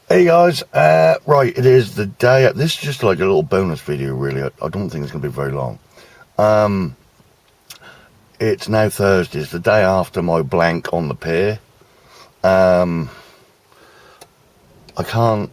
Hey guys, right, it is the day, this is just like a little bonus video really, I don't think it's going to be very long. It's now Thursday, it's the day after my blank on the pier. I can't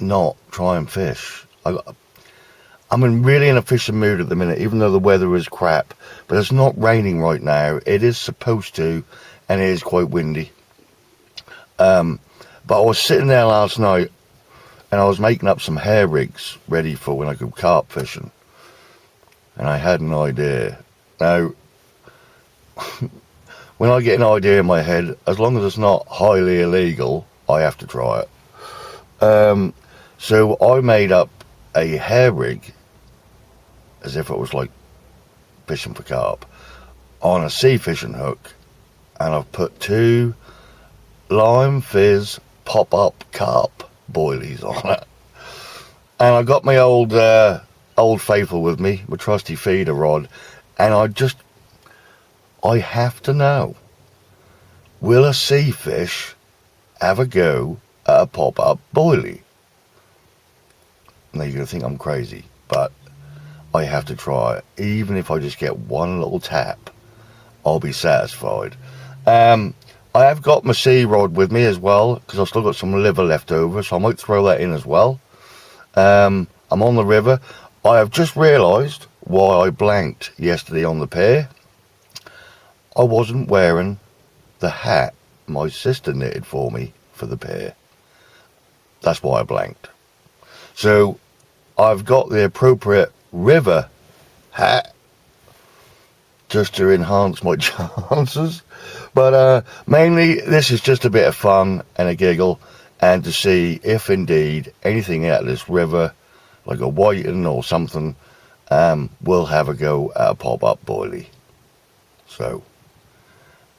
not try and fish. I'm really in a fishing mood at the minute, even though the weather is crap, but it's not raining right now. It is supposed to, and it is quite windy. But I was sitting there last night and I was making up some hair rigs ready for when I go carp fishing. And I had an idea. Now, when I get an idea in my head, as long as it's not highly illegal, I have to try it. So I made up a hair rig, as if it was like fishing for carp, on a sea fishing hook. And I've put 2 lime fizz pop-up carp boilies on it. And I got my old faithful with me, my trusty feeder rod, and I have to know, will a sea fish have a go at a pop-up boilie? Now you're going to think I'm crazy, but I have to try it. Even if I just get one little tap, I'll be satisfied. I have got my sea rod with me as well, because I've still got some liver left over, so I might throw that in as well. I'm on the river. I have just realised why I blanked yesterday on the pier. I wasn't wearing the hat my sister knitted for me for the pier. That's why I blanked. So I've got the appropriate river hat just to enhance my chances. But mainly this is just a bit of fun and a giggle, and to see if indeed anything out of this river, like a whiting or something, will have a go at a pop-up boilie. So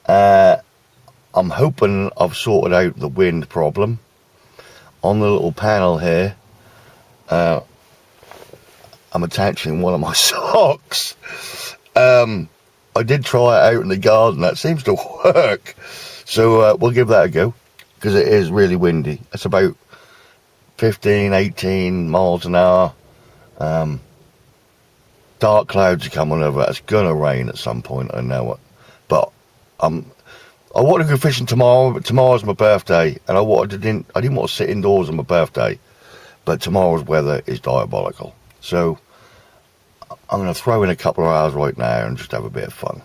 I'm hoping I've sorted out the wind problem. On the little panel here, I'm attaching one of my socks. I did try it out in the garden. That seems to work. So we'll give that a go, because it is really windy. It's about 15, 18 miles an hour. Dark clouds are coming over. It's going to rain at some point, I know it. But I want to go fishing tomorrow, but tomorrow's my birthday. And I didn't want to sit indoors on my birthday. But tomorrow's weather is diabolical. So I'm going to throw in a couple of hours right now and just have a bit of fun.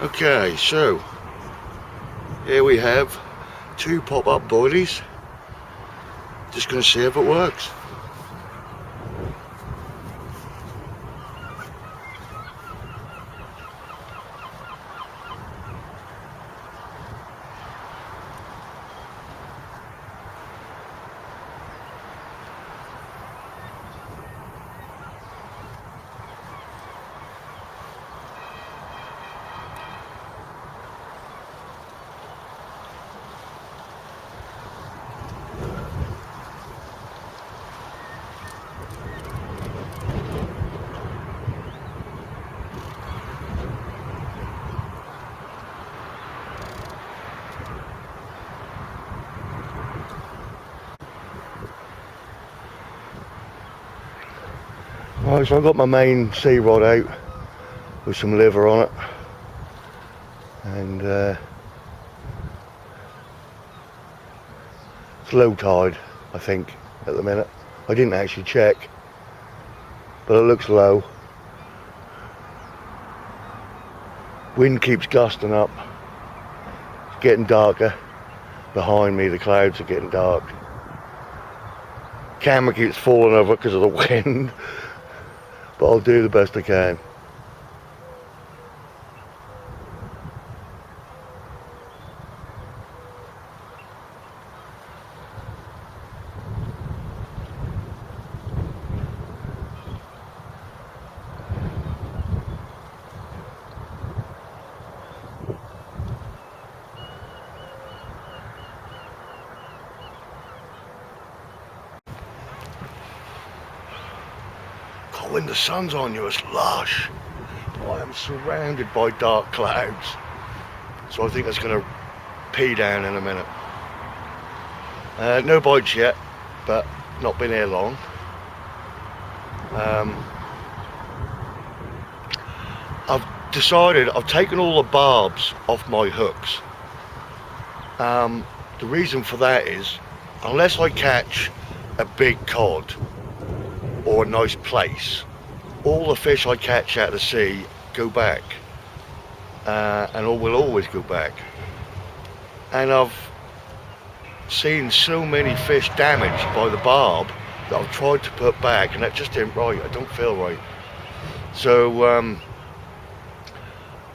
Okay, so here we have 2 pop-up boilies. Just going to see if it works. Right, so I've got my main sea rod out with some liver on it. and it's low tide, I think, at the minute. I didn't actually check, but it looks low. Wind keeps gusting up. It's getting darker. Behind me the clouds are getting dark. Camera keeps falling over because of the wind, but I'll do the best I can. When the sun's on you, it's lush. I am surrounded by dark clouds, so I think it's going to pea down in a minute. No bites yet, but not been here long. I've decided I've taken all the barbs off my hooks. The reason for that is, unless I catch a big cod or a nice place, all the fish I catch out of the sea go back, and will always go back. And I've seen so many fish damaged by the barb that I've tried to put back, and that just ain't right. I don't feel right. So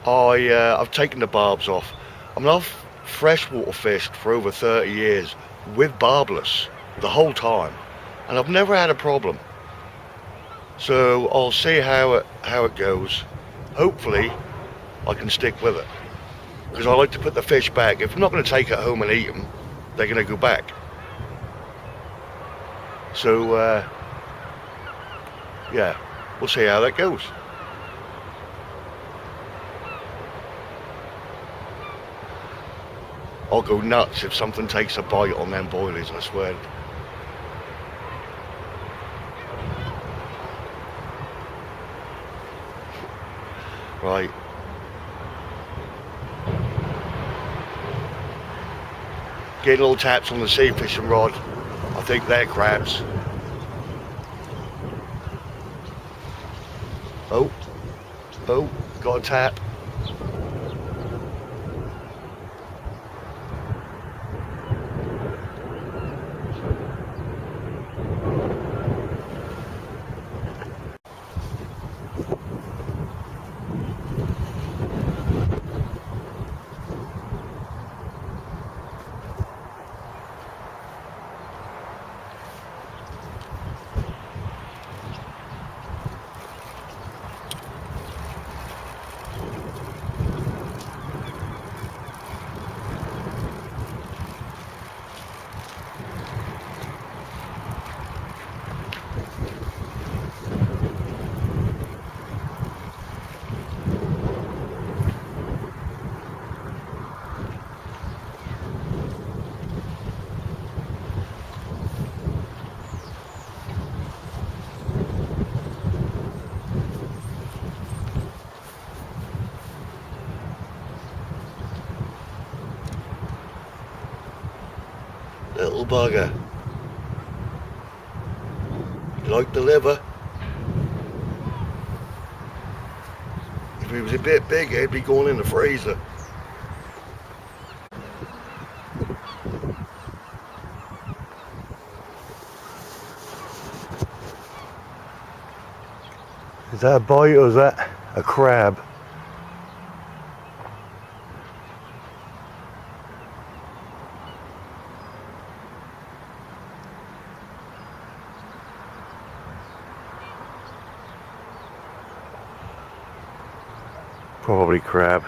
I've taken the barbs off. I mean, I've freshwater fished for over 30 years with barbless the whole time, and I've never had a problem. So I'll see how it goes. Hopefully I can stick with it, because I like to put the fish back. If I'm not going to take it home and eat them, they're going to go back. So yeah, we'll see how that goes. I'll go nuts if something takes a bite on them boilies, I swear. Right. Getting little taps on the sea fishing rod. I think they're crabs. Oh, got a tap. Little bugger. You like the liver? If he was a bit bigger, he'd be going in the freezer. Is that a bite or is that a crab? Probably crab.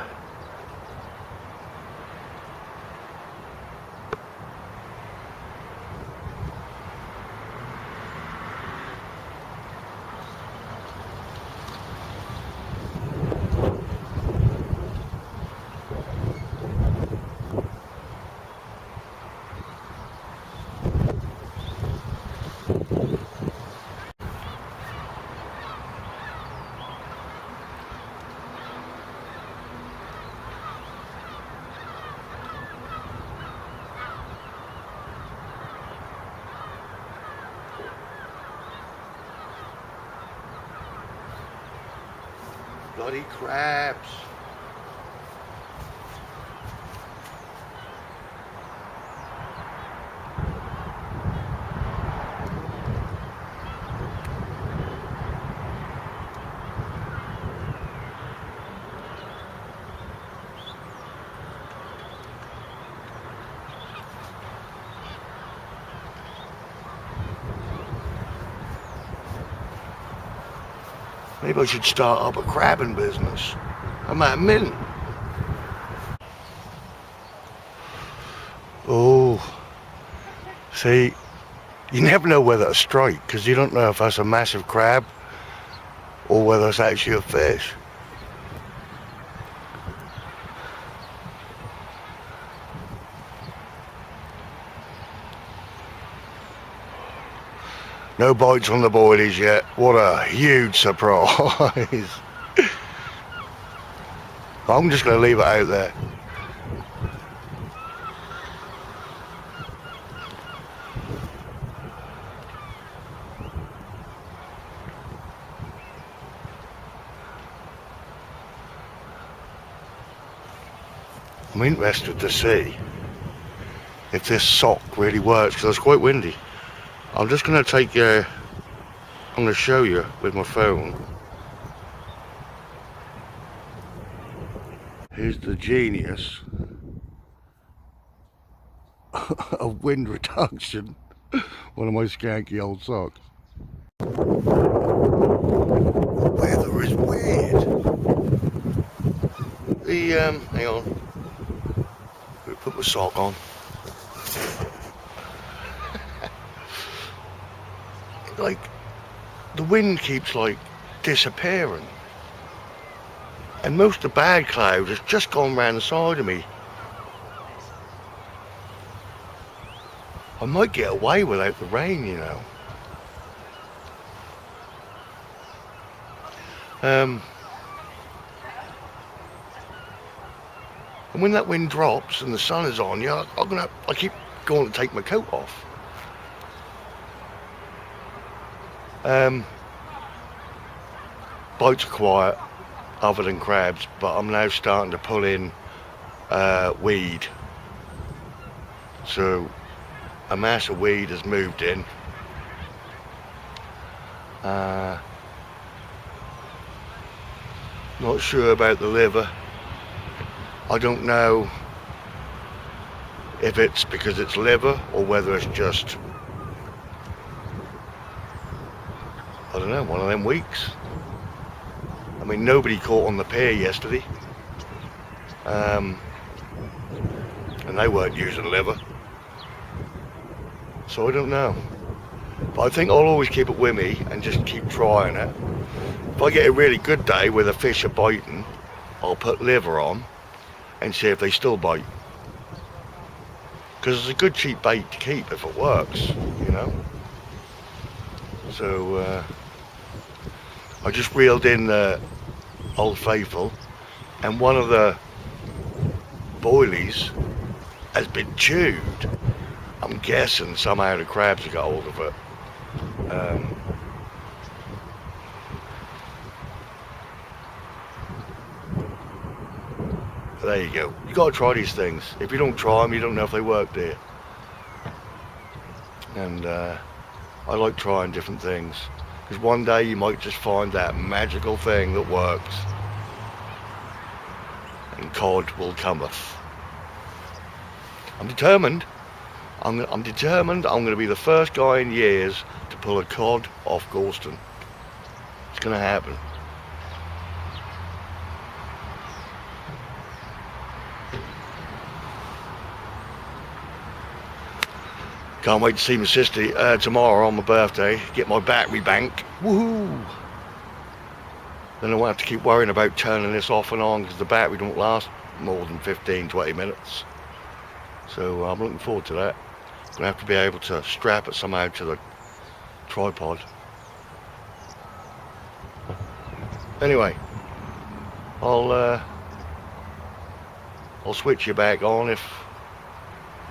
bloody crabs. Maybe I should start up a crabbing business. I'm at a mint. Oh, see, you never know whether to strike, because you don't know if that's a massive crab or whether it's actually a fish. No bites on the boilies yet. What a huge surprise. I'm just going to leave it out there. I'm interested to see if this sock really works, because it's quite windy. I'm just going to take I'm going to show you with my phone. Here's the genius of wind reduction. One of my skanky old socks. The weather is weird. Hang on. Put my sock on. Like, the wind keeps like disappearing. And most of the bad cloud has just gone round the side of me. I might get away without the rain, you know. And when that wind drops and the sun is on, yeah, I keep going to take my coat off. Bites are quiet, other than crabs, but I'm now starting to pull in weed. So a mass of weed has moved in. Not sure about the liver. I don't know if it's because it's liver or whether it's just, I don't know, one of them weeks. I mean, nobody caught on the pier yesterday, and they weren't using liver, so I don't know. But I think I'll always keep it with me and just keep trying it. If I get a really good day where the fish are biting, I'll put liver on and see if they still bite. Because it's a good cheap bait to keep if it works, you know. So I just reeled in the Old Faithful, and one of the boilies has been chewed. I'm guessing somehow the crabs have got hold of it. There you go. You gotta try these things. If you don't try them, you don't know if they work, do you? And I like trying different things, because one day you might just find that magical thing that works, and cod will cometh. I'm determined. I'm determined. I'm going to be the first guy in years to pull a cod off Gorleston. It's going to happen. Can't wait to see my sister tomorrow on my birthday. Get my battery bank. Woohoo! Then I won't have to keep worrying about turning this off and on, because the battery don't last more than 15-20 minutes. So I'm looking forward to that. I'm going to have to be able to strap it somehow to the tripod. Anyway, I'll switch you back on if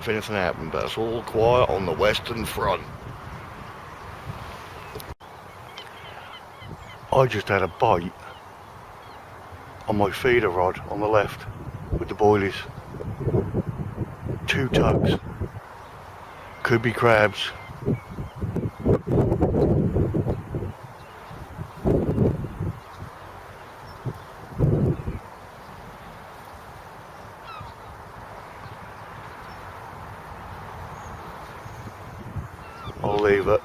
anything happened, but it's all quiet on the Western Front. I just had a bite on my feeder rod on the left with the boilies. 2 tugs. Could be crabs. I'll leave it.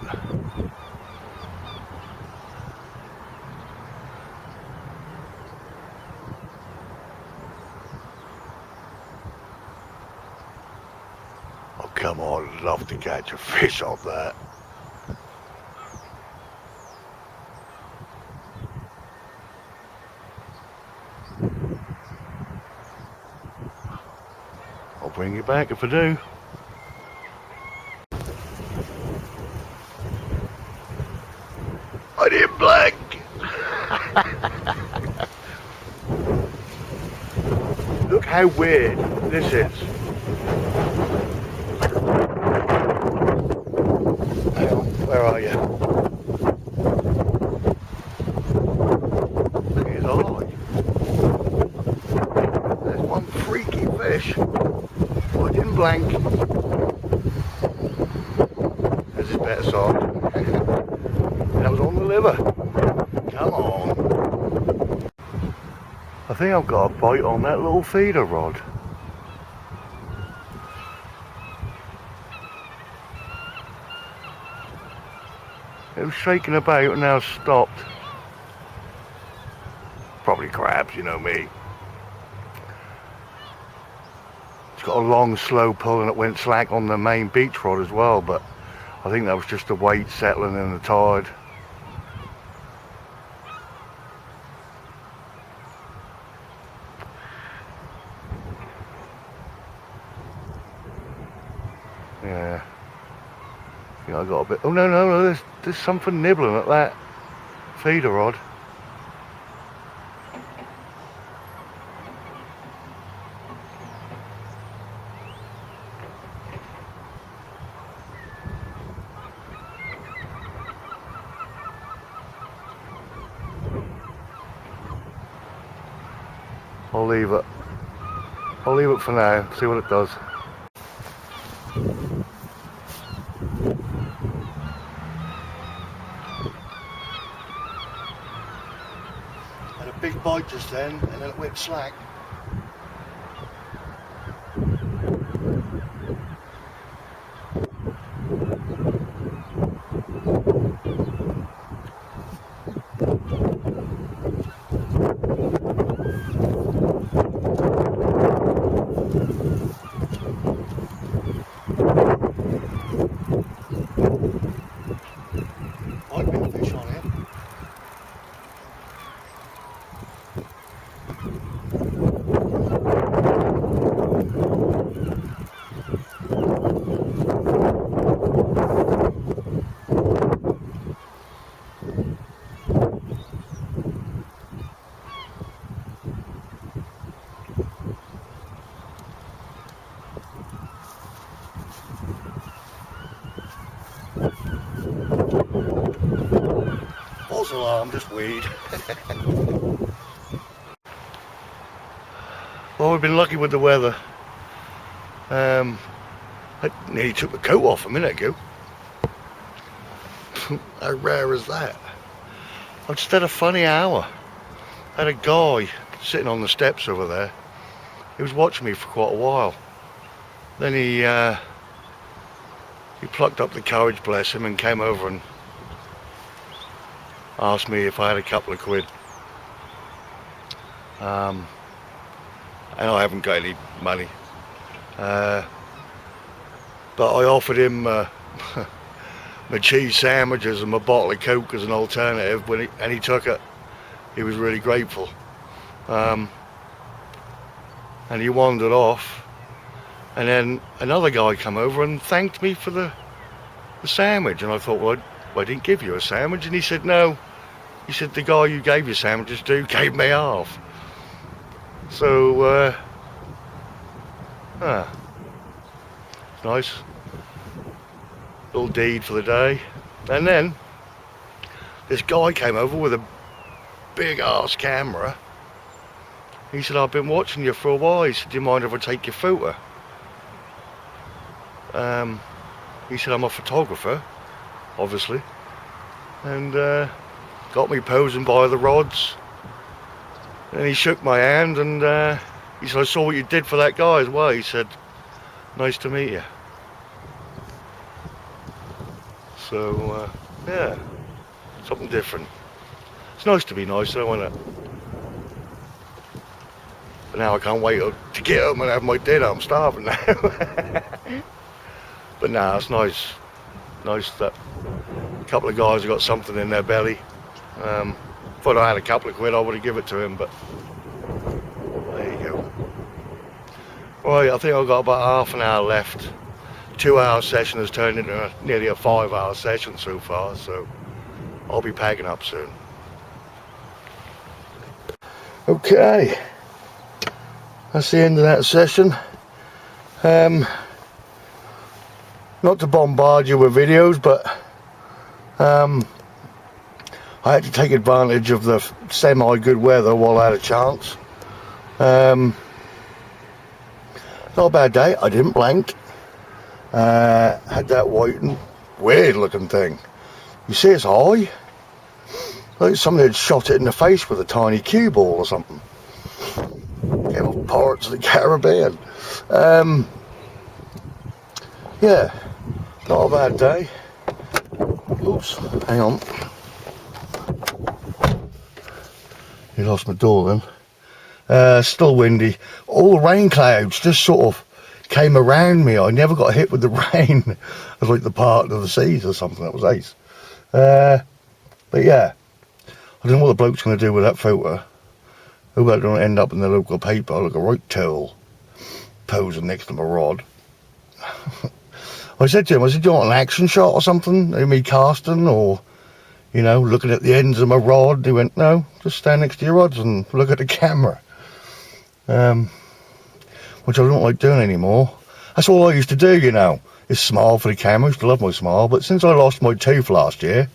Oh, come on, I'd love to catch a fish off that. I'll bring you back if I do. I didn't blink! Look how weird this is. Hang on, where are you? Look at his eye. There's one freaky fish. I didn't blank. There's his better side. That was on the liver. Come on. I think I've got a bite on that little feeder rod. It was shaking about and now stopped. Probably crabs, you know me. It's got a long, slow pull and it went slack on the main beach rod as well, but I think that was just the weight settling in the tide. Yeah, I got a bit. Oh no, there's something nibbling at that feeder rod. I'll leave it. I'll leave it for now, see what it does. Had a big bite just then, and then it went slack. Might be a fish on it. False alarm, just weed. Well, we've been lucky with the weather. I nearly took the coat off a minute ago. How rare is that? I just had a funny hour. I had a guy sitting on the steps over there. He was watching me for quite a while. Then he plucked up the courage, bless him, and came over and asked me if I had a couple of quid. And I haven't got any money. But I offered him my cheese sandwiches and my bottle of Coke as an alternative, and he took it. He was really grateful. And he wandered off. And then another guy came over and thanked me for the sandwich. And I thought, well, I didn't give you a sandwich. And he said, no. He said, the guy you gave your sandwiches to gave me half. So, nice little deed for the day. And then this guy came over with a big ass camera He said, I've been watching you for a while. He said, do you mind if I take your photo? He said, I'm a photographer, obviously. And got me posing by the rods. And he shook my hand and he said, I saw what you did for that guy as well. He said, nice to meet you. So, yeah, something different. It's nice to be nice though, isn't it? But now I can't wait to get up and have my dinner. I'm starving now. But nah, it's nice. Nice that a couple of guys have got something in their belly. If I had a couple of quid, I would have given it to him, but there you go. Right, I think I've got about half an hour left. 2-hour session has turned into nearly a 5-hour session so far, so I'll be packing up soon. Okay, that's the end of that session. Not to bombard you with videos, but I had to take advantage of the semi-good weather while I had a chance. Not a bad day. I didn't blank. Had that white and weird looking thing. You see it's high? Like somebody had shot it in the face with a tiny cue ball or something. Came off Pirates of the Caribbean. Yeah, not a bad day. Oops, hang on. You lost my door then. Still windy. All the rain clouds just sort of came around me. I never got hit with the rain. It was like the part of the seas or something. That was ace. But yeah, I don't know what the bloke's going to do with that photo. Hope that don't end up in the local paper. I look a right towel posing next to my rod. I said to him, do you want an action shot or something? Me casting or, you know, looking at the ends of my rod? He went, no, just stand next to your rods and look at the camera. Which I don't like doing anymore. That's all I used to do, you know, is smile for the camera. I used to love my smile, but since I lost my tooth last year,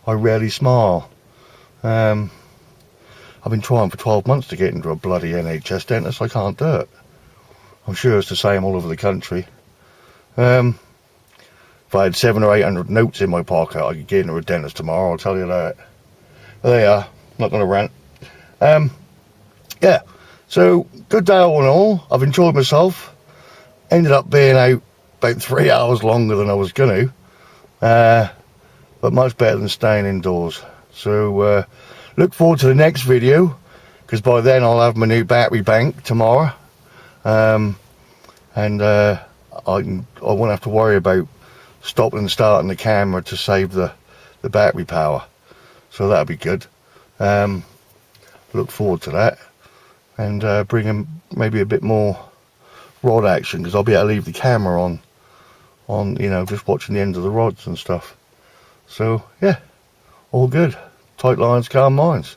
I rarely smile. I've been trying for 12 months to get into a bloody NHS dentist. I can't do it. I'm sure it's the same all over the country. If I had 700 or 800 notes in my pocket, I could get into a dentist tomorrow, I'll tell you that. But there you are, not going to rant. Yeah, so good day all in all. I've enjoyed myself. Ended up being out about 3 hours longer than I was going to. But much better than staying indoors. So look forward to the next video, because by then I'll have my new battery bank tomorrow. And I won't have to worry about stopping and starting the camera to save the battery power, so that'll be good. Look forward to that, and bringing maybe a bit more rod action, because I'll be able to leave the camera on, you know, just watching the ends of the rods and stuff. So yeah, all good. Tight lines, calm minds.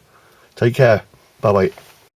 Take care. Bye bye.